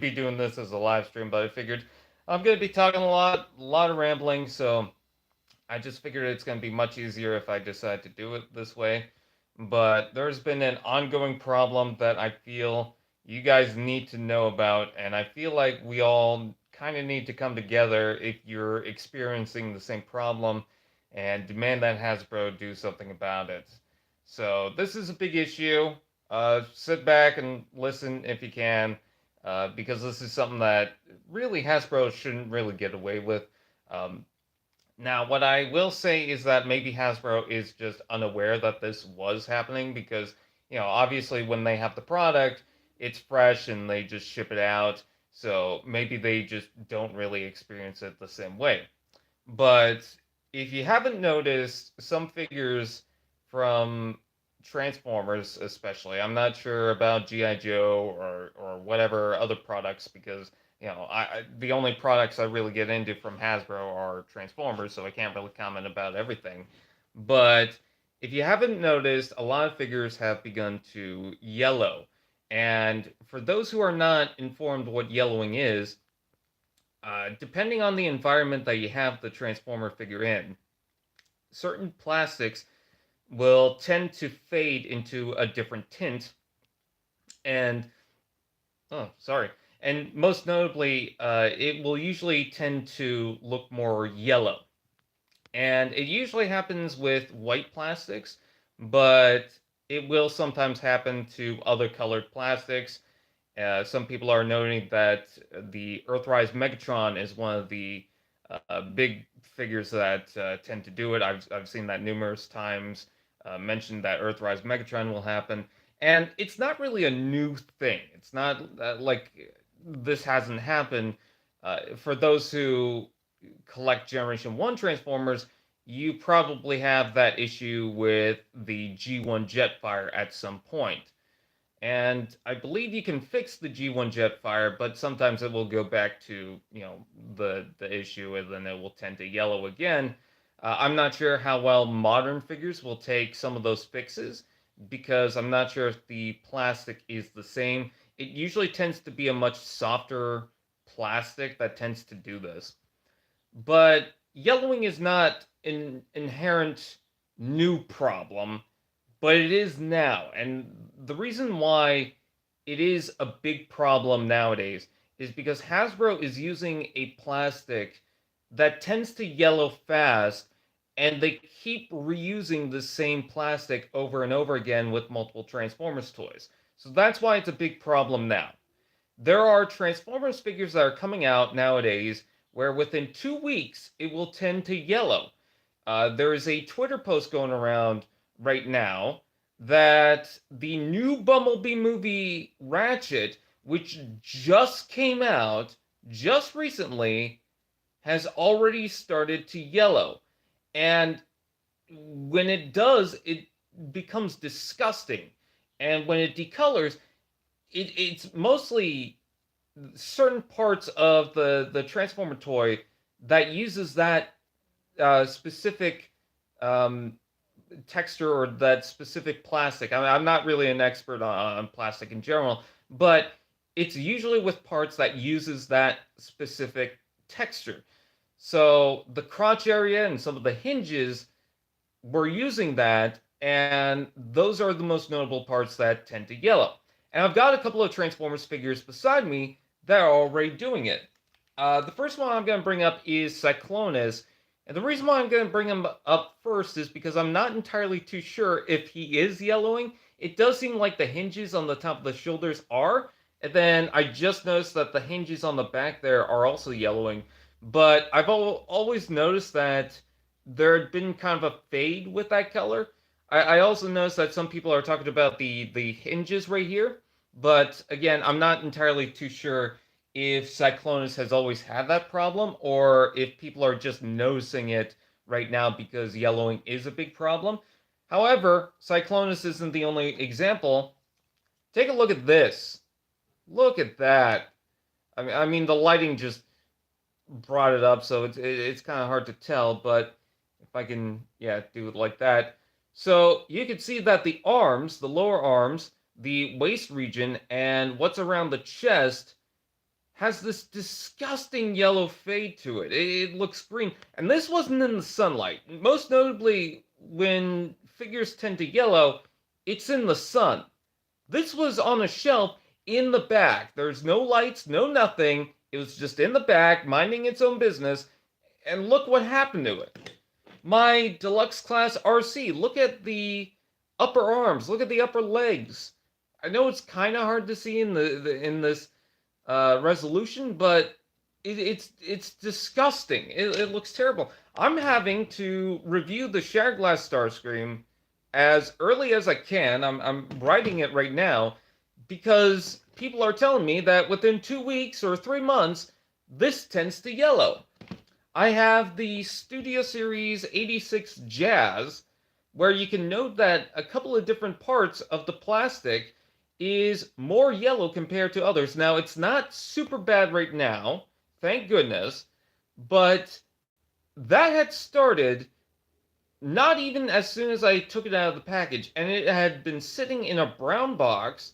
be doing this as a live stream, but I figured I'm going to be talking a lot of rambling, so I just figured it's going to be much easier if I decide to do it this way. But there's been an ongoing problem that I feel you guys need to know about, and I feel like we all kind of need to come together if you're experiencing the same problem and demand that Hasbro do something about it. So this is a big issue. Sit back and listen if you can, because this is something that really Hasbro shouldn't really get away with. Um, Now, what I will say is that maybe Hasbro is just unaware that this was happening because, obviously when they have the product, it's fresh and they just ship it out. So maybe they just don't really experience it the same way. But if you haven't noticed, some figures from Transformers, especially, I'm not sure about GI Joe or whatever other products because the only products I really get into from Hasbro are Transformers, so I can't really comment about everything. But if you haven't noticed, a lot of figures have begun to yellow. And for those who are not informed what yellowing is, depending on the environment that you have the Transformer figure in, certain plastics will tend to fade into a different tint. And, oh, sorry. And most notably, it will usually tend to look more yellow. And it usually happens with white plastics, but it will sometimes happen to other colored plastics. Some people are noting that the Earthrise Megatron is one of the big figures that tend to do it. I've seen that numerous times. Mentioned that Earthrise Megatron will happen, and it's not really a new thing. It's not like this hasn't happened. For those who collect Generation 1 Transformers, you probably have that issue with the G1 Jetfire at some point. And I believe you can fix the G1 Jetfire, but sometimes it will go back to, the issue and then it will tend to yellow again. I'm not sure how well modern figures will take some of those fixes because I'm not sure if the plastic is the same. It usually tends to be a much softer plastic that tends to do this. But yellowing is not an inherent new problem, but it is now. And the reason why it is a big problem nowadays is because Hasbro is using a plastic that tends to yellow fast, and they keep reusing the same plastic over and over again with multiple Transformers toys. So that's why it's a big problem now. There are Transformers figures that are coming out nowadays where within 2 weeks it will tend to yellow. There is a Twitter post going around right now that the new Bumblebee movie Ratchet, which just came out just recently, has already started to yellow. And when it does, it becomes disgusting. And when it decolors, it's mostly certain parts of the Transformer toy that uses that specific um, texture or that specific plastic. I'm not really an expert on plastic in general, but it's usually with parts that uses that specific texture. So the crotch area and some of the hinges were using that, and those are the most notable parts that tend to yellow. And I've got a couple of Transformers figures beside me that are already doing it. The first one I'm going to bring up is Cyclonus, and the reason why I'm going to bring him up first is because I'm not entirely too sure if he is yellowing. It does seem like the hinges on the top of the shoulders are, and then I just noticed that the hinges on the back there are also yellowing. But I've always noticed that there had been kind of a fade with that color. I also noticed that some people are talking about the hinges right here, but again, I'm not entirely too sure if Cyclonus has always had that problem or if people are just noticing it right now because yellowing is a big problem. However, Cyclonus isn't the only example. Take a look at this. Look at that. I mean, the lighting just brought it up, so it's kind of hard to tell, but if I can, yeah, do it like that. So you can see that the arms, the lower arms, the waist region, and what's around the chest has this disgusting yellow fade to it. It looks green. And this wasn't in the sunlight. Most notably, when figures tend to yellow, it's in the sun. This was on a shelf in the back. There's no lights, no nothing. It was just in the back, minding its own business. And look what happened to it. My deluxe class RC, look at the upper arms, look at the upper legs. I know it's kind of hard to see in in this resolution, but it's disgusting. It looks terrible. I'm having to review the Shattered Glass Starscream as early as I can. I'm writing it right now because people are telling me that within 2 weeks or 3 months, this tends to yellow. I have the Studio Series 86 Jazz, where you can note that a couple of different parts of the plastic is more yellow compared to others. Now, it's not super bad right now, thank goodness, but that had started not even as soon as I took it out of the package, and it had been sitting in a brown box,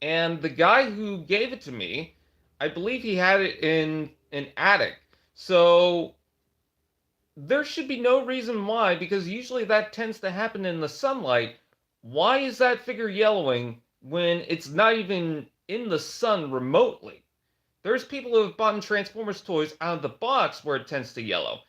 and the guy who gave it to me, I believe he had it in an attic. So there should be no reason why, because usually that tends to happen in the sunlight. Why is that figure yellowing when it's not even in the sun remotely? There's people who have bought Transformers toys out of the box where it tends to yellow.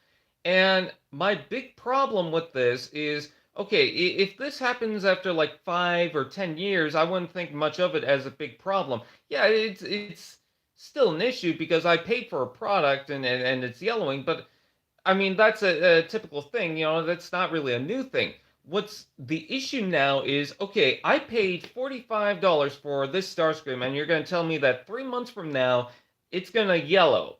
And my big problem with this is, okay, if this happens after like 5 or 10 years, I wouldn't think much of it as a big problem. Yeah, it's still an issue because I paid for a product and it's yellowing, but I mean, that's a typical thing, that's not really a new thing. What's the issue now is, okay, I paid $45 for this Starscream, and you're going to tell me that 3 months from now, it's going to yellow.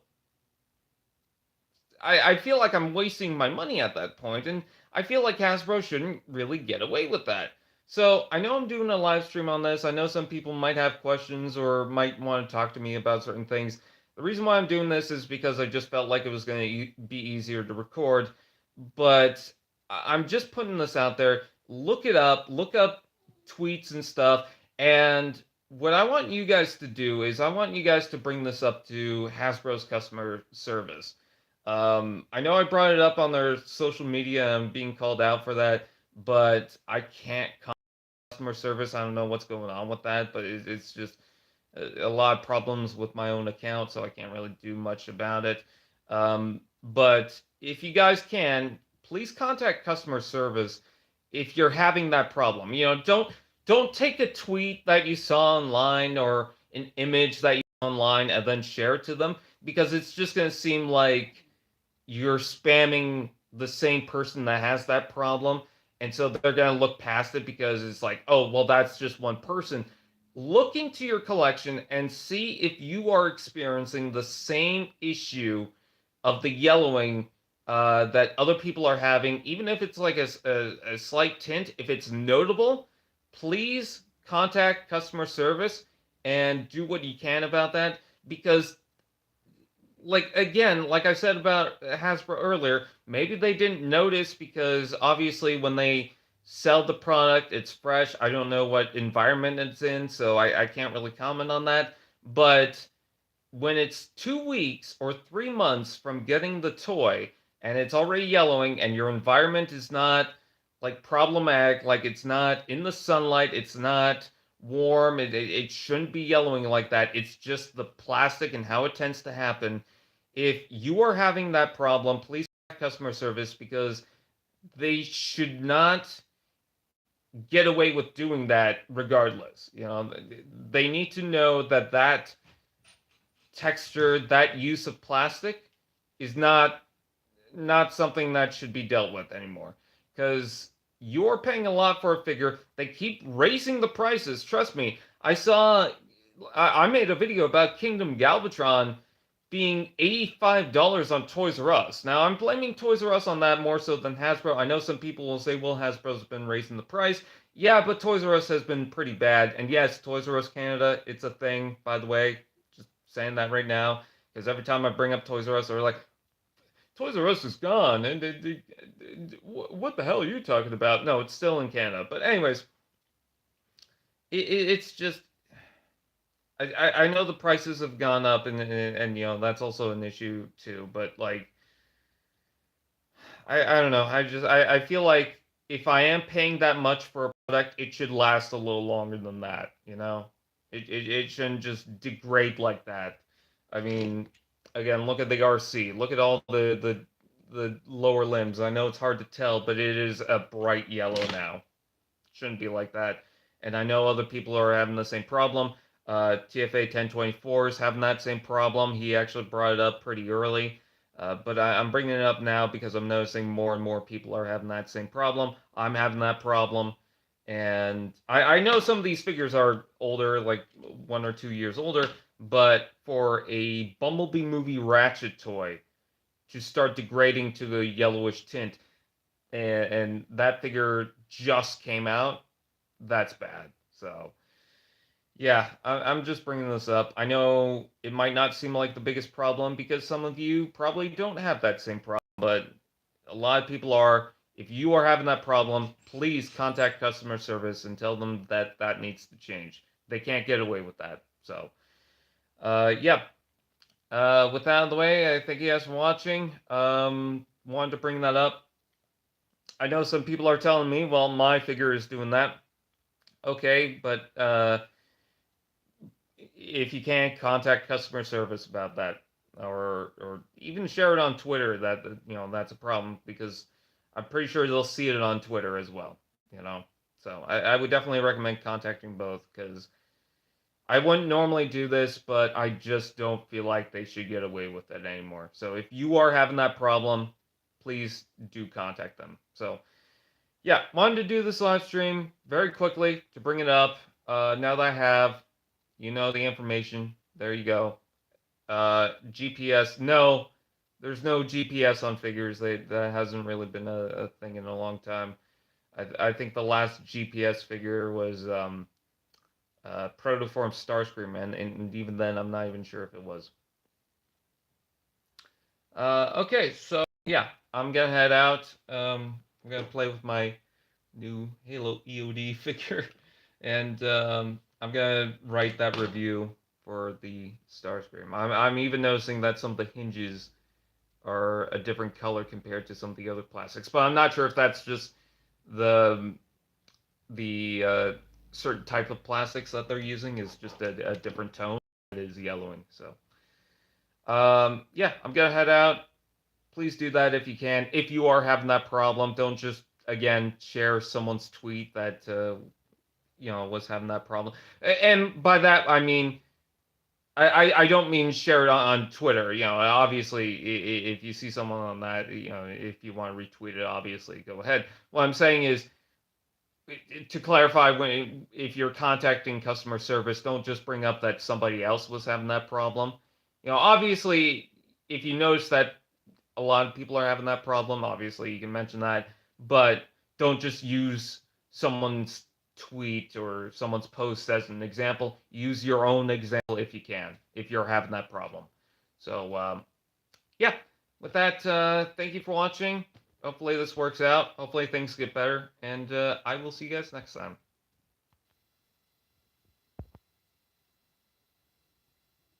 I feel like I'm wasting my money at that point, and I feel like Hasbro shouldn't really get away with that. So I know I'm doing a live stream on this. I know some people might have questions or might want to talk to me about certain things. The reason why I'm doing this is because I just felt like it was going to be easier to record. But I'm just putting this out there. Look it up, look up tweets and stuff. And what I want you guys to do is I want you guys to bring this up to Hasbro's customer service. I know I brought it up on their social media. I'm being called out for that, but I can't customer service. I don't know what's going on with that, but it's just a lot of problems with my own account, so I can't really do much about it. But if you guys can, please contact customer service if you're having that problem. Don't take a tweet that you saw online or an image that you saw online and then share it to them, because it's just going to seem like you're spamming the same person that has that problem. And so they're going to look past it because it's like, oh, well, that's just one person. Look into your collection and see if you are experiencing the same issue of the yellowing that other people are having, even if it's like a slight tint. If it's notable, please contact customer service and do what you can about that, because like again, like I said about Hasbro earlier, maybe they didn't notice because obviously when they sell the product, it's fresh. I don't know what environment it's in, so I can't really comment on that. But when it's 2 weeks or 3 months from getting the toy and it's already yellowing and your environment is not like problematic, like it's not in the sunlight, it's not warm, it shouldn't be yellowing like that. It's just the plastic and how it tends to happen. If you are having that problem, please contact customer service, because they should not get away with doing that regardless. They need to know that texture, that use of plastic is not something that should be dealt with anymore, because you're paying a lot for a figure. They keep raising the prices. Trust me. I made a video about Kingdom Galvatron being $85 on Toys R Us. Now, I'm blaming Toys R Us on that more so than Hasbro. I know some people will say, well, Hasbro's been raising the price. Yeah, but Toys R Us has been pretty bad. And yes, Toys R Us Canada, it's a thing, by the way. Just saying that right now. Because every time I bring up Toys R Us, they're like, Toys R Us is gone. And what the hell are you talking about? No, it's still in Canada. But anyways, it's just I know the prices have gone up, and that's also an issue too. But like, I don't know. I feel like if I am paying that much for a product, it should last a little longer than that. It shouldn't just degrade like that. I mean, again, look at the RC. Look at all the lower limbs. I know it's hard to tell, but it is a bright yellow now. Shouldn't be like that. And I know other people are having the same problem. TFA 1024 is having that same problem. He actually brought it up pretty early. But I'm bringing it up now because I'm noticing more and more people are having that same problem. I'm having that problem. And I know some of these figures are older, like 1 or 2 years older, but for a Bumblebee movie Ratchet toy to start degrading to the yellowish tint, and that figure just came out, that's bad. So yeah, I'm just bringing this up. I know it might not seem like the biggest problem because some of you probably don't have that same problem, but a lot of people are. If you are having that problem, please contact customer service and tell them that that needs to change. They can't get away with that. So, yeah. With that out of the way, I thank you guys for watching. Wanted to bring that up. I know some people are telling me, well, my figure is doing that. Okay, but if you can't, contact customer service about that, or even share it on Twitter. That's a problem because I'm pretty sure they'll see it on Twitter as well. So I would definitely recommend contacting both because I wouldn't normally do this, but I just don't feel like they should get away with it anymore. So if you are having that problem, please do contact them. So yeah, wanted to do this live stream very quickly to bring it up. Now that I have, the information. There you go. GPS. No, there's no GPS on figures. That hasn't really been a thing in a long time. I think the last GPS figure was Protoform Starscream, and even then, I'm not even sure if it was. Okay, so yeah, I'm gonna head out. I'm gonna play with my new Halo EOD figure, and I'm gonna write that review for the Starscream. I'm even noticing that some of the hinges are a different color compared to some of the other plastics, but I'm not sure if that's just the the certain type of plastics that they're using is just a different tone. It is yellowing. So yeah, I'm gonna head out. Please do that if you can. If you are having that problem, don't just again share someone's tweet that was having that problem. And by that I mean I don't mean share it on Twitter. Obviously, if you see someone on that, if you want to retweet it, obviously go ahead. What I'm saying is, to clarify, if you're contacting customer service, don't just bring up that somebody else was having that problem. Obviously, if you notice that a lot of people are having that problem, obviously you can mention that, but don't just use someone's tweet or someone's post as an example. Use your own example if you can, if you're having that problem. So yeah, with that, thank you for watching. Hopefully this works out. Hopefully things get better, and I will see you guys next time.